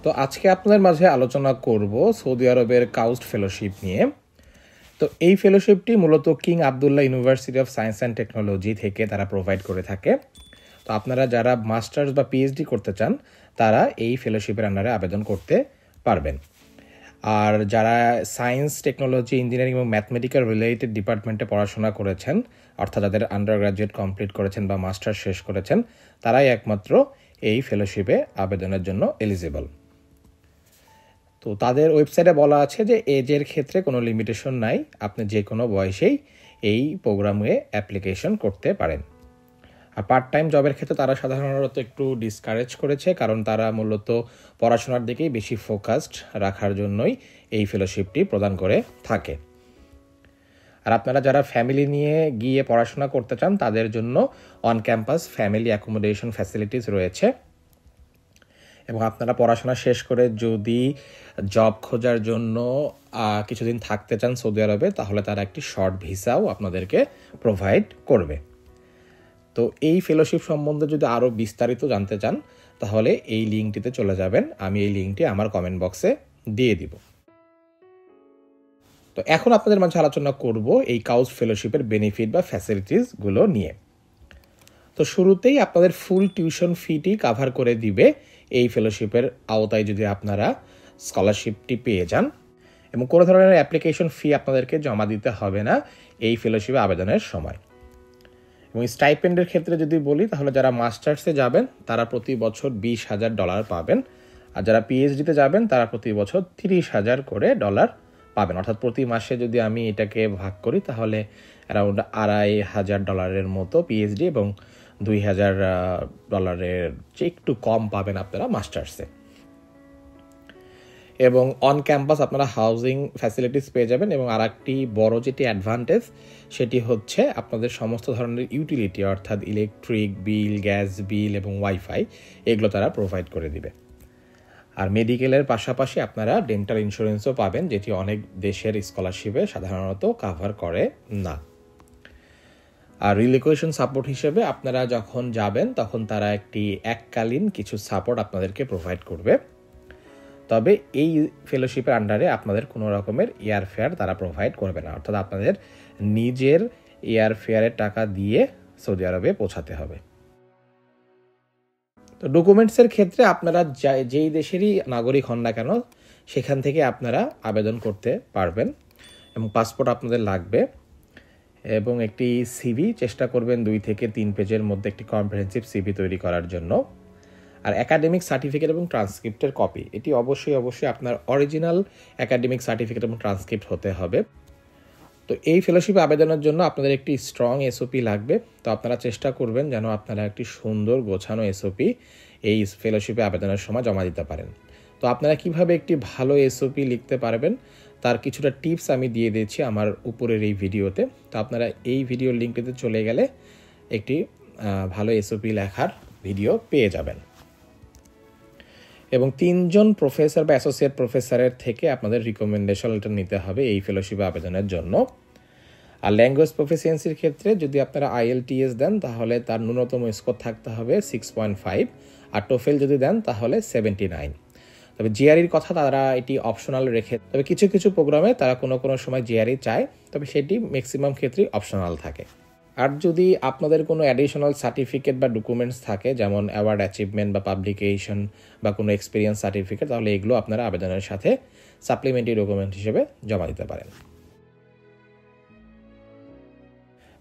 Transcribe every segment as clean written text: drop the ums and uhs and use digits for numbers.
তো আজকে আপনাদের মাঝে আলোচনা করব সৌদি আরবের কাউস্ট ফেলোশিপ নিয়ে। তো এই ফেলোশিপটি মূলত King Abdullah university of science and technology থেকে তারা প্রোভাইড করে থাকে। তো আপনারা যারা মাস্টার্স বা পিএইচডি করতে চান তারা এই ফেলোশিপের আন্ডারে আবেদন করতে পারবেন। আর যারা সায়েন্স, টেকনোলজি, ইঞ্জিনিয়ারিং এবং ম্যাথমেটিক্যাল রিলেটেড ডিপার্টমেন্টে পড়াশোনা করেছেন, অর্থাৎ যাদের আন্ডার গ্রাজুয়েট কমপ্লিট করেছেন বা মাস্টার্স শেষ করেছেন, তারাই একমাত্র এই ফেলোশিপে আবেদনের জন্য এলিজিবল। তো তাদের ওয়েবসাইটে বলা আছে যে এজের ক্ষেত্রে কোনো লিমিটেশন নাই, আপনি যে কোনো বয়সেই এই প্রোগ্রামে অ্যাপ্লিকেশন করতে পারেন। আর পার্ট টাইম জবের ক্ষেত্রে তারা সাধারণত একটু ডিসকারেজ করেছে, কারণ তারা মূলত পড়াশোনার দিকেই বেশি ফোকাসড রাখার জন্যই এই ফেলোশিপটি প্রদান করে থাকে। আর আপনারা যারা ফ্যামিলি নিয়ে গিয়ে পড়াশোনা করতে চান তাদের জন্য on campus family accommodation facilities রয়েছে। এবং আপনারা পড়াশোনা শেষ করে যদি জব খোঁজার জন্য কিছুদিন থাকতে চান সৌদি আরবে, তাহলে তারা একটি শর্ট ভিসাও আপনাদেরকে প্রোভাইড করবে। তো এই ফেলোশিপ সম্বন্ধে যদি আরও বিস্তারিত জানতে চান তাহলে এই লিঙ্কটিতে চলে যাবেন, আমি এই লিঙ্কটি আমার কমেন্ট বক্সে দিয়ে দিব। তো এখন আপনাদের মাঝে আলোচনা করব এই কাউস্ট ফেলোশিপের বেনিফিট বা ফ্যাসিলিটিসগুলো নিয়ে। তো শুরুতেই আপনাদের ফুল টিউশন ফিটি কাভার করে দিবে এই ফেলোশিপের আওতায় যদি আপনারা স্কলারশিপটি পেয়ে যান, এবং কোনো ধরনের অ্যাপ্লিকেশন ফি আপনাদেরকে জমা দিতে হবে না এই ফেলোশিপে আবেদনের সময়। এবং স্টাইপেন্ডের ক্ষেত্রে যদি বলি, তাহলে যারা মাস্টার্সে যাবেন তারা প্রতি বছর $20,000 পাবেন, আর যারা পিএইচডিতে যাবেন তারা প্রতি বছর $30,000 করে পাবেন। অর্থাৎ প্রতি মাসে যদি আমি এটাকে ভাগ করি তাহলে অ্যারাউন্ড $2,500 মতো পিএইচডি এবং $2,000 চেয়ে একটু কম পাবেন আপনারা মাস্টার্সে। এবং অন ক্যাম্পাস আপনারা হাউজিং ফ্যাসিলিটিস পেয়ে যাবেন। এবং আর একটি বড় যেটি অ্যাডভান্টেজ সেটি হচ্ছে আপনাদের সমস্ত ধরনের ইউটিলিটি, অর্থাৎ ইলেকট্রিক বিল, গ্যাস বিল এবং ওয়াইফাই, এগুলো তারা প্রোভাইড করে দিবে। আর মেডিকেলের পাশাপাশি আপনারা ডেন্টাল ইন্স্যুরেন্সও পাবেন, যেটি অনেক দেশের স্কলারশিপে সাধারণত কাভার করে না। আর রিলোকেশন সাপোর্ট হিসেবে আপনারা যখন যাবেন তখন তারা একটি এককালীন কিছু সাপোর্ট আপনাদেরকে প্রোভাইড করবে। তবে এই ফেলোশিপের আন্ডারে আপনাদের কোনো রকমের এয়ার ফেয়ার তারা প্রোভাইড করবে না, অর্থাৎ আপনাদের নিজের এয়ার ফেয়ারের টাকা দিয়ে সৌদি আরবে পৌঁছাতে হবে। তো ডকুমেন্টসের ক্ষেত্রে আপনারা যেই দেশেরই নাগরিক হন না কেন সেখান থেকে আপনারা আবেদন করতে পারবেন, এবং পাসপোর্ট আপনাদের লাগবে, এবং একটি সিভি চেষ্টা করবেন 2 থেকে 3 পেজের মধ্যে একটি কম্প্রিহেনসিভ সিভি তৈরি করার জন্য। আর একাডেমিক সার্টিফিকেট এবং ট্রান্সক্রিপ্টের কপি, এটি অবশ্যই আপনার অরিজিনাল একাডেমিক সার্টিফিকেট এবং ট্রান্সক্রিপ্ট হতে হবে। তো এই ফেলোশিপে আবেদনের জন্য আপনাদের একটি স্ট্রং এসওপি লাগবে। তো আপনারা চেষ্টা করবেন যেন আপনারা একটি সুন্দর গোছানো এসওপি এই ফেলোশিপে আবেদনের সময় জমা দিতে পারেন। তো আপনারা কিভাবে একটি ভালো এসওপি লিখতে পারবেন তার কিছুটা টিপস আমি দিয়ে দিয়েছি আমার উপরের এই ভিডিওতে। তো আপনারা এই ভিডিওর লিঙ্কটিতে চলে গেলে একটি ভালো এসওপি লেখার ভিডিও পেয়ে যাবেন। এবং 3 জন প্রফেসর বা অ্যাসোসিয়েট প্রফেসরের থেকে আপনাদের রিকমেন্ডেশন লেটার নিতে হবে এই ফেলোশিপে আবেদনের জন্য। আর ল্যাঙ্গুয়েজ প্রফিসিয়েন্সির ক্ষেত্রে যদি আপনারা IELTS দেন তাহলে তার ন্যূনতম স্কোর থাকতে হবে 6.5, আর টোফেল যদি দেন তাহলে 79। তবে জিআরইর কথা তারা এটি অপশনাল রেখে, তবে কিছু কিছু প্রোগ্রামে তারা কোনো সময় জিআরই চায়, তবে সেটি ম্যাক্সিমাম ক্ষেত্রেই অপশনাল থাকে। আর যদি আপনাদের কোনো অ্যাডিশনাল সার্টিফিকেট বা ডকুমেন্টস থাকে, যেমন অ্যাওয়ার্ড, অ্যাচিভমেন্ট বা পাবলিকেশন বা কোনো এক্সপিরিয়েন্স সার্টিফিকেট, তাহলে এগুলো আপনারা আবেদনের সাথে সাপ্লিমেন্টারি ডকুমেন্ট হিসেবে জমা দিতে পারেন।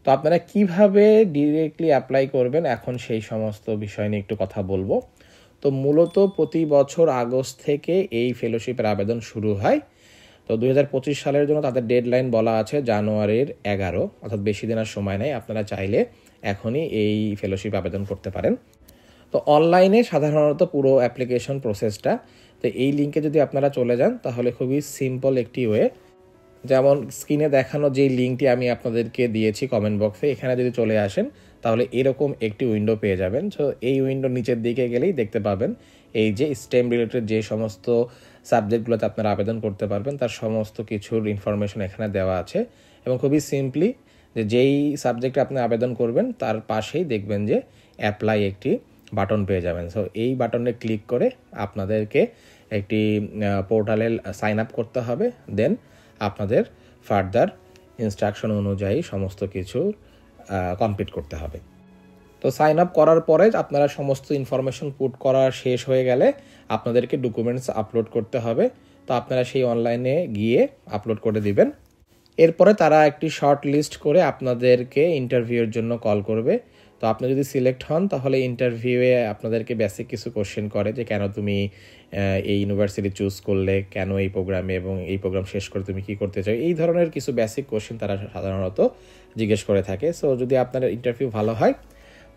তো আপনারা কিভাবে ডিরেক্টলি অ্যাপ্লাই করবেন এখন সেই সমস্ত বিষয় নিয়ে একটু কথা বলবো। তো মূলত প্রতি বছর আগস্ট থেকে এই ফেলোশিপের আবেদন শুরু হয়। তো 2025 সালের জন্য তাদের ডেডলাইন বলা আছে জানুয়ারির 11, অর্থাৎ বেশি দিন আর সময় নেই। আপনারা চাইলে এখনই এই ফেলোশিপ আবেদন করতে পারেন। তো অনলাইনে সাধারণত পুরো অ্যাপ্লিকেশন প্রসেসটা, তো এই লিঙ্কে যদি আপনারা চলে যান তাহলে খুবই সিম্পল একটি ওয়ে, যেমন স্ক্রিনে দেখানো যেই লিঙ্কটি আমি আপনাদেরকে দিয়েছি কমেন্ট বক্সে, এখানে যদি চলে আসেন তাহলে এরকম একটি উইন্ডো পেয়ে যাবেন। সো এই উইন্ডোর নিচের দিকে গেলেই দেখতে পাবেন এই যে স্টেম রিলেটেড যে সমস্ত সাবজেক্টগুলোতে আপনারা আবেদন করতে পারবেন তার সমস্ত কিছুর ইনফরমেশন এখানে দেওয়া আছে। এবং খুবই সিম্পলি যেই সাবজেক্টে আপনি আবেদন করবেন তার পাশেই দেখবেন যে অ্যাপ্লাই একটি বাটন পেয়ে যাবেন। সো এই বাটনে ক্লিক করে আপনাদেরকে একটি পোর্টালে সাইন আপ করতে হবে। দেন আপনাদের ফার্দার ইনস্ট্রাকশন অনুযায়ী সমস্ত কিছু কমপ্লিট করতে হবে। তো সাইন আপ করার পরে আপনারা সমস্ত ইনফরমেশন পুট করা শেষ হয়ে গেলে আপনাদেরকে ডকুমেন্টস আপলোড করতে হবে। তো আপনারা সেই অনলাইনে গিয়ে আপলোড করে দিবেন। এরপরে তারা একটি শর্ট লিস্ট করে আপনাদেরকে ইন্টারভিউয়ের জন্য কল করবে। তো আপনি যদি সিলেক্ট হন তাহলে ইন্টারভিউয়ে আপনাদেরকে বেসিক কিছু কোশ্চেন করে যে কেন তুমি এই ইউনিভার্সিটি চুজ করলে, কেন এই প্রোগ্রামে, এবং এই প্রোগ্রাম শেষ করে তুমি কী করতে চাও, এই ধরনের কিছু বেসিক কোশ্চেন তারা সাধারণত জিজ্ঞেস করে থাকে। সো যদি আপনার ইন্টারভিউ ভালো হয়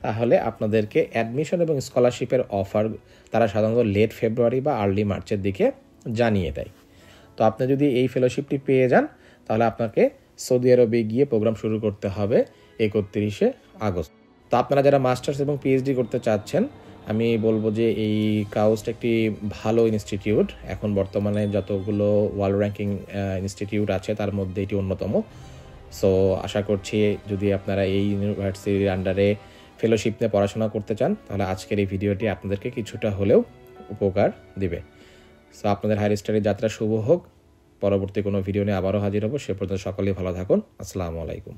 তাহলে আপনাদেরকে অ্যাডমিশন এবং স্কলারশিপের অফার তারা সাধারণত লেট ফেব্রুয়ারি বা আর্লি মার্চের দিকে জানিয়ে দেয়। তো আপনি যদি এই ফেলোশিপটি পেয়ে যান তাহলে আপনাকে সৌদি আরবে গিয়ে প্রোগ্রাম শুরু করতে হবে 31শে আগস্ট। তো আপনারা যারা মাস্টার্স এবং পিএইচডি করতে চাচ্ছেন, আমি বলবো যে এই কাউস্ট একটি ভালো ইনস্টিটিউট। এখন বর্তমানে যতগুলো ওয়ার্ল্ড র্যাঙ্কিং ইনস্টিটিউট আছে তার মধ্যে এটি অন্যতম। সো আশা করছি যদি আপনারা এই ইউনিভার্সিটির আন্ডারে ফেলোশিপ নিয়ে পড়াশোনা করতে চান তাহলে আজকের এই ভিডিওটি আপনাদেরকে কিছুটা হলেও উপকার দিবে। সো আপনাদের হায়ার স্টাডির যাত্রা শুভ হোক। পরবর্তী কোনো ভিডিও নিয়ে আবারও হাজির হব। সে পর্যন্ত সকলেই ভালো থাকুন। আসসালামু আলাইকুম।